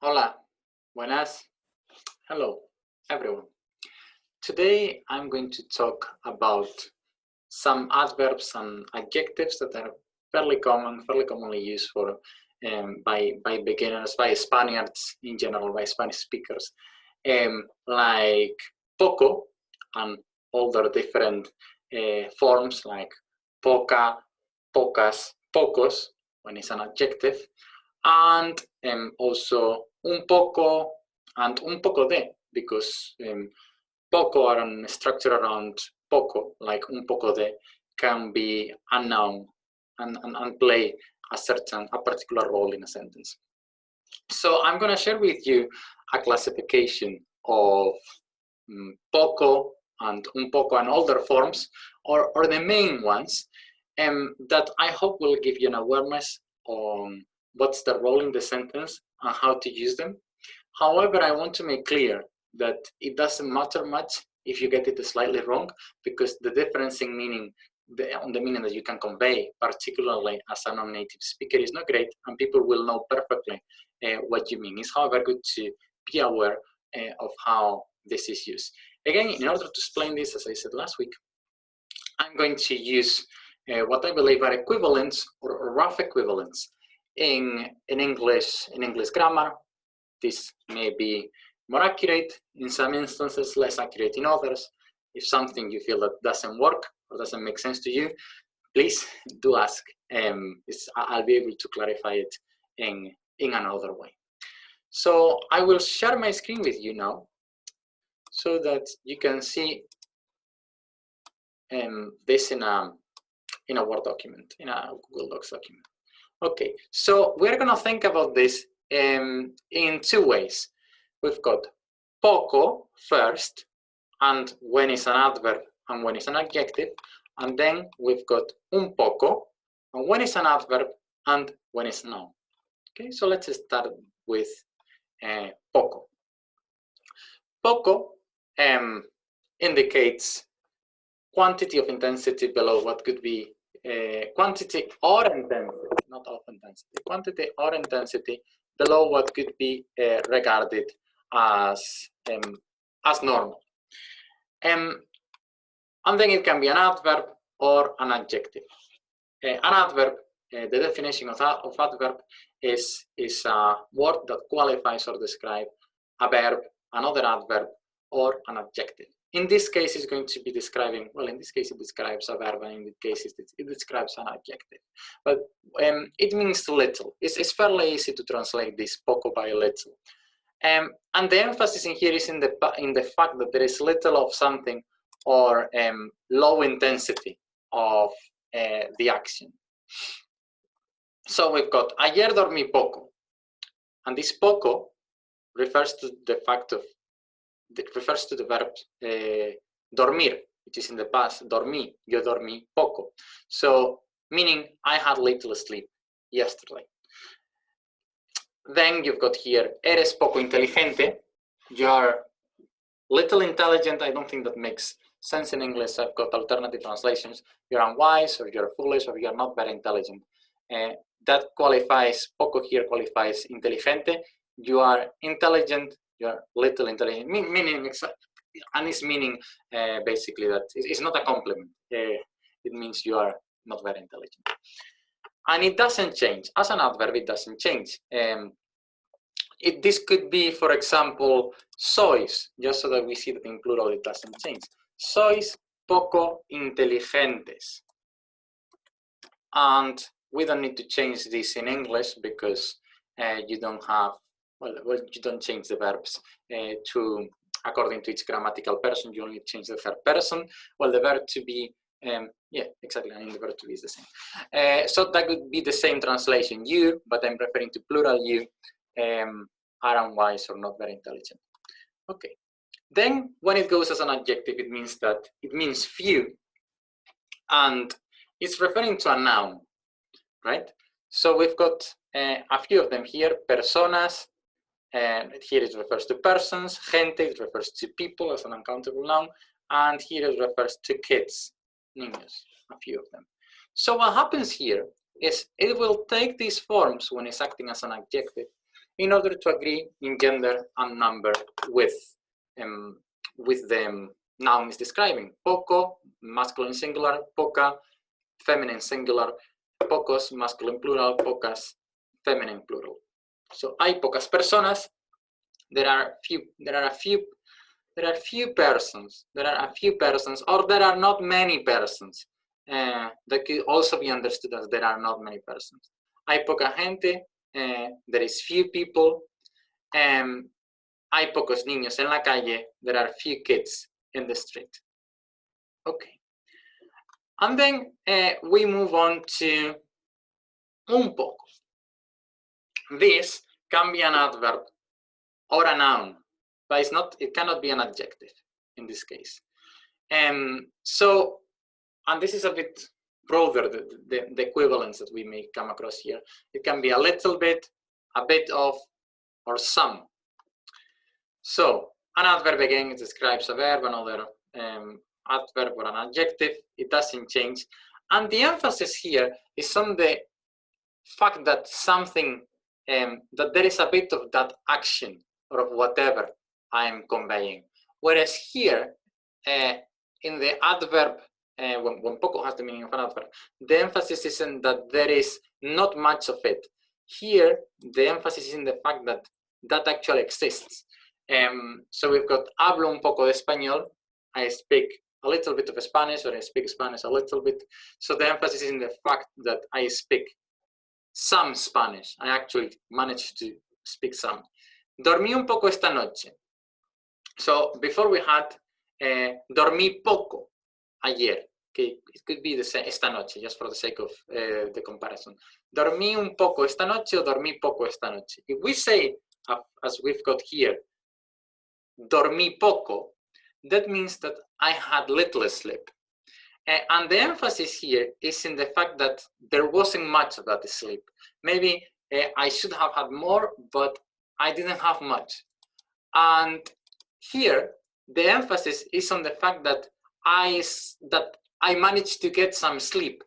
Hola, buenas, hello, everyone. Today I'm going to talk about some adverbs and adjectives that are fairly commonly used for by beginners, by Spaniards in general, by Spanish speakers, like poco and all their different forms like poca, pocas, pocos when it's an adjective, and also un poco and un poco de, because poco and structure around poco, like un poco de, can be a noun and play a particular role in a sentence. So I'm going to share with you a classification of poco and un poco and all their forms, or the main ones, that I hope will give you an awareness on what's the role in the sentence and how to use them. However, I want to make clear that it doesn't matter much if you get it slightly wrong, because the difference in meaning, the meaning that you can convey, particularly as a non-native speaker, is not great, and people will know perfectly what you mean. It's, however, good to be aware of how this is used. Again, in order to explain this, as I said last week, I'm going to use what I believe are equivalents or rough equivalents in English grammar. This may be more accurate in some instances, less accurate in others. If something you feel that doesn't work or doesn't make sense to you, please do ask. I'll be able to clarify it in another way. So I will share my screen with you now so that you can see this in a Word document, in a Google Docs document. Okay, so we're going to think about this in two ways. We've got poco first, and when it's an adverb and when it's an adjective, and then we've got un poco, and when it's an adverb and when it's a noun. Okay, so let's start with poco. Poco indicates quantity of intensity below what could be quantity or intensity, not of intensity, quantity or intensity below what could be regarded as normal. And then it can be an adverb or an adjective. An adverb, the definition of adverb is a word that qualifies or describes a verb, another adverb, or an adjective. In this case, it's going to be describing, well, in this case, it describes a verb, and in this case, it describes an adjective. But it means little. It's fairly easy to translate this poco by little. And the emphasis in here is in the fact that there is little of something or low intensity of the action. So we've got ayer dormí poco, and this poco refers to the fact of, refers to the verb dormir, which is in the past, dormí, yo dormí poco. So meaning I had little sleep yesterday. Then you've got here, eres poco inteligente, you're little intelligent. I don't think that makes sense in English. I've got alternative translations. You're unwise, or you're foolish, or you're not very intelligent. That qualifies, poco here qualifies inteligente. You are intelligent, you're little intelligent, meaning, and it's meaning basically that it's not a compliment. It means you are not very intelligent. And it doesn't change. As an adverb, it doesn't change. This could be, for example, sois, just so that we see that in plural it doesn't change. Sois poco inteligentes. And we don't need to change this in English because you don't have, well, you don't change the verbs to according to each grammatical person. You only change the verb person. Well, the verb to be, yeah, exactly, and the verb to be is the same. So that would be the same translation, you, but I'm referring to plural you, are unwise or not very intelligent. Okay. Then when it goes as an adjective, it means few, and it's referring to a noun, right? So we've got a few of them here, personas, and here it refers to persons, gente, it refers to people as an uncountable noun, and here it refers to kids, niños, a few of them. So what happens here is it will take these forms when it's acting as an adjective, in order to agree in gender and number with the noun is describing. POCO, masculine singular, POCA, feminine singular, POCOS, masculine plural, POCAS, feminine plural. So hay pocas personas. There are a few persons, or there are not many persons. That could also be understood as there are not many persons. Hay poca gente, there is few people. Hay pocos niños en la calle, there are few kids in the street. Okay. And then we move on to un poco. This can be an adverb or a noun, but it cannot be an adjective in this case. And this is a bit broader, the equivalence that we may come across here. It can be a little bit, a bit of, or some. So an adverb, again, it describes a verb, another adverb or an adjective. It doesn't change. And the emphasis here is on the fact that something, that there is a bit of that action or of whatever I am conveying. Whereas here, in the adverb, when POCO has the meaning of an adverb, the emphasis is in that there is not much of it. Here, the emphasis is in the fact that that actually exists. So we've got hablo un poco de español. I speak a little bit of Spanish, or I speak Spanish a little bit. So the emphasis is in the fact that I speak some Spanish. I actually managed to speak some. Dormí un poco esta noche. So before we had dormí poco ayer. Okay, it could be the same esta noche, just for the sake of the comparison. Dormí un poco esta noche or dormí poco esta noche. If we say, as we've got here, dormí poco, that means that I had little sleep. And the emphasis here is in the fact that there wasn't much of that sleep. Maybe I should have had more, but I didn't have much. And here, the emphasis is on the fact that I managed to get some sleep.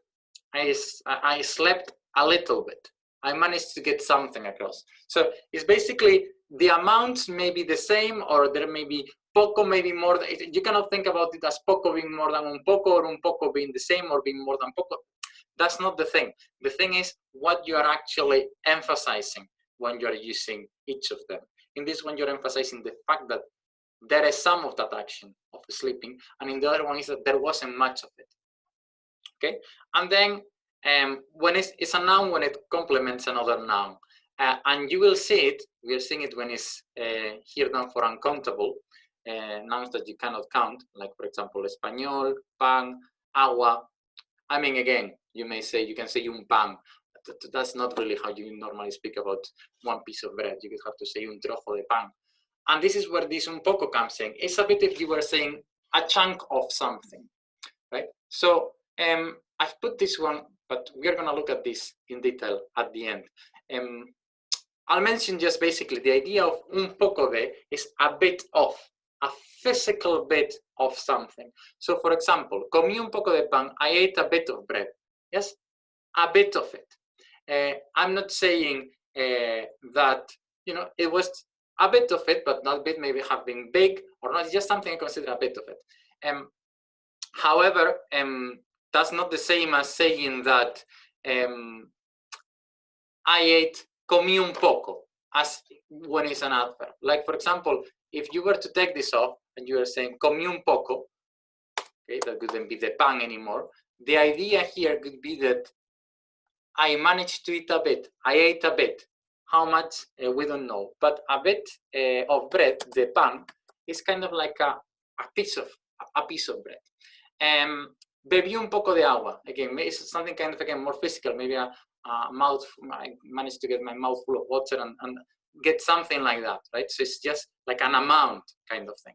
I slept a little bit. I managed to get something across. So it's basically the amounts may be the same, or there may be poco, maybe more. You cannot think about it as poco being more than un poco, or un poco being the same, or being more than poco. That's not the thing. The thing is what you are actually emphasizing when you're using each of them. In this one, you're emphasizing the fact that there is some of that action of sleeping, and in the other one is that there wasn't much of it. Okay, and then when it's a noun when it complements another noun, and you will see it. We are seeing it when it's here down for uncountable nouns that you cannot count, like for example, español, pan, agua. I mean, again, you can say un pan. That's not really how you normally speak about one piece of bread. You have to say un trozo de pan. And this is where this un poco comes in. It's a bit if you were saying a chunk of something, right? So I've put this one, but we're going to look at this in detail at the end. I'll mention just basically the idea of un poco de is a bit of, a physical bit of something. So for example, comí un poco de pan, I ate a bit of bread. Yes, a bit of it. I'm not saying that, it was a bit of it, but not bit, maybe have been big or not. It's just something I consider a bit of it. However, that's not the same as saying that I ate, comí un poco, as when it's an adverb. Like for example, if you were to take this off and you are saying comí un poco, okay, that wouldn't be the pan anymore. The idea here could be that I managed to eat a bit. I ate a bit. How much, we don't know. But a bit of bread, the pan, is kind of like a piece of bread. Bebí un poco de agua. Again, it's something kind of, again, more physical. Maybe a mouth, I managed to get my mouth full of water and get something like that, right? So it's just like an amount kind of thing.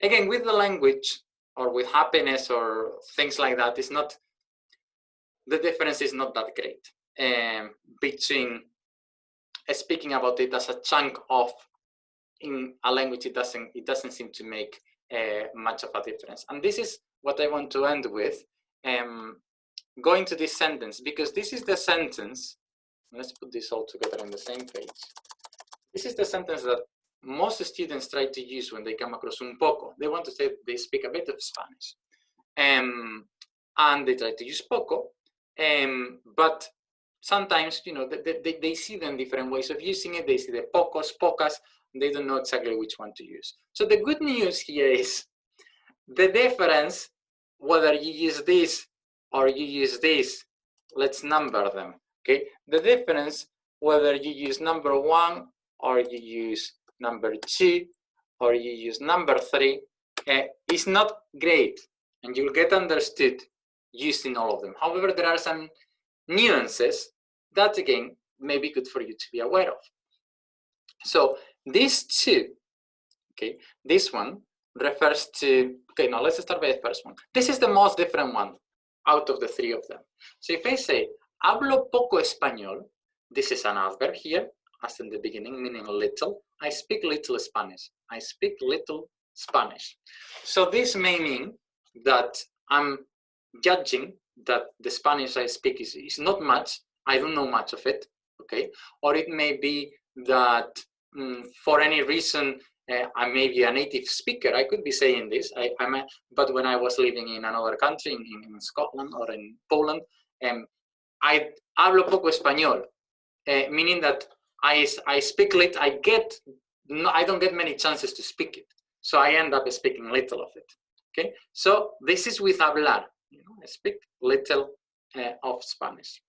Again, with the language or with happiness or things like that, it's not, the difference is not that great between speaking about it as a chunk of, in a language, it doesn't seem to make much of a difference. And this is what I want to end with, going to this sentence, because this is the sentence. Let's put this all together on the same page. This is the sentence that most students try to use when they come across un poco. They want to say they speak a bit of Spanish. And they try to use poco, but sometimes, you know, they see them different ways of using it. They see the pocos, pocas, they don't know exactly which one to use. So the good news here is the difference, whether you use this or you use this, let's number them, okay? The difference, whether you use number 1 or you use number 2 or you use number 3, is not great, and you'll get understood using all of them. However, there are some nuances that, again, may be good for you to be aware of. So these two, okay, this one refers to, okay, now let's start by the first one. This is the most different one out of the 3 of them. So if I say, hablo poco español, this is an adverb here, as in the beginning, meaning little. I speak little Spanish. I speak little Spanish. So this may mean that I'm judging that the Spanish I speak is not much. I don't know much of it, okay? Or it may be that for any reason, I may be a native speaker. I could be saying this, but when I was living in another country, in Scotland or in Poland, I hablo poco español, meaning that I speak little. I don't get many chances to speak it, so I end up speaking little of it. Okay, so this is with hablar. You know, I speak little of Spanish.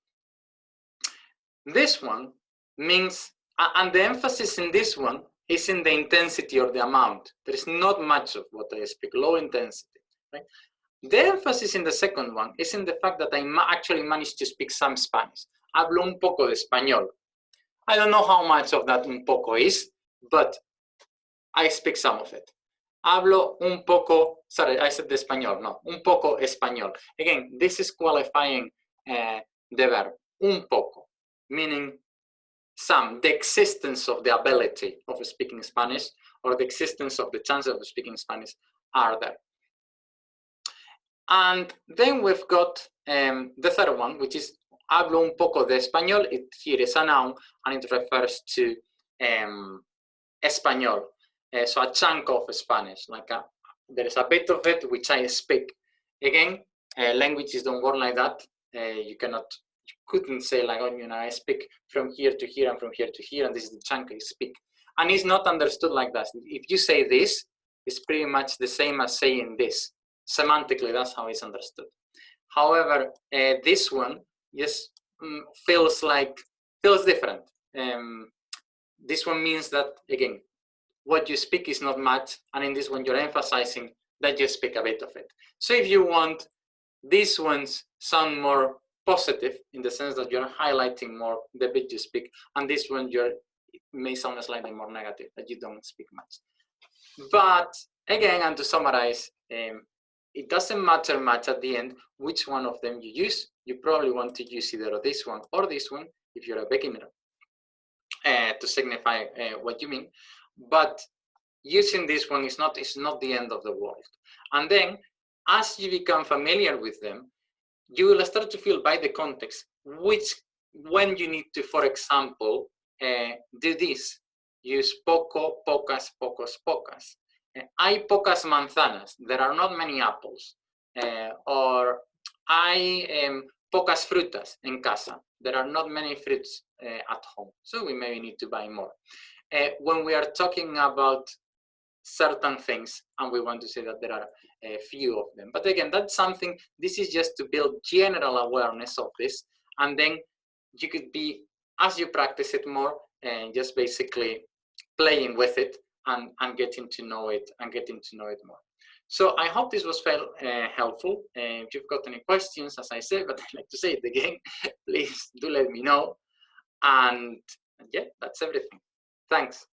This one means, and the emphasis in this one is in the intensity or the amount. There is not much of what I speak, low intensity. Right? The emphasis in the second one is in the fact that I actually managed to speak some Spanish. Hablo un poco de español. I don't know how much of that un poco is, but I speak some of it. Hablo un poco, sorry, I said de español, no, un poco español. Again, this is qualifying the verb, un poco, meaning some, the existence of the ability of speaking Spanish or the existence of the chance of speaking Spanish are there. And then we've got the third one, which is hablo un poco de español. Here is a noun and it refers to español. So a chunk of Spanish, like there is a bit of it which I speak. Again, languages don't work like that. You couldn't say like, oh, you know, I speak from here to here and from here to here, and this is the chunk I speak. And it's not understood like that. If you say this, it's pretty much the same as saying this. Semantically, that's how it's understood. However, this one just feels different. This one means that, again, what you speak is not much, and in this one you're emphasizing that you speak a bit of it. So if you want, these ones sound more positive in the sense that you're highlighting more the bit you speak, and this one it may sound slightly more negative, that you don't speak much. But again, and to summarize, it doesn't matter much at the end which one of them you use. You probably want to use either this one or this one if you're a beginner to signify what you mean. But using this one is not the end of the world. And then, as you become familiar with them, you will start to feel by the context when you need to, for example, do this. Use poco, pocas, pocos, pocas. Hay pocas manzanas. There are not many apples. Or hay pocas frutas en casa. There are not many fruits at home. So we maybe need to buy more. When we are talking about certain things and we want to say that there are a few of them. But again, that's something, this is just to build general awareness of this. And then you could be, as you practice it more, just basically playing with it and getting to know it more. So I hope this was helpful. If you've got any questions, as I said, but I'd like to say it again, please do let me know. And yeah, that's everything. Thanks.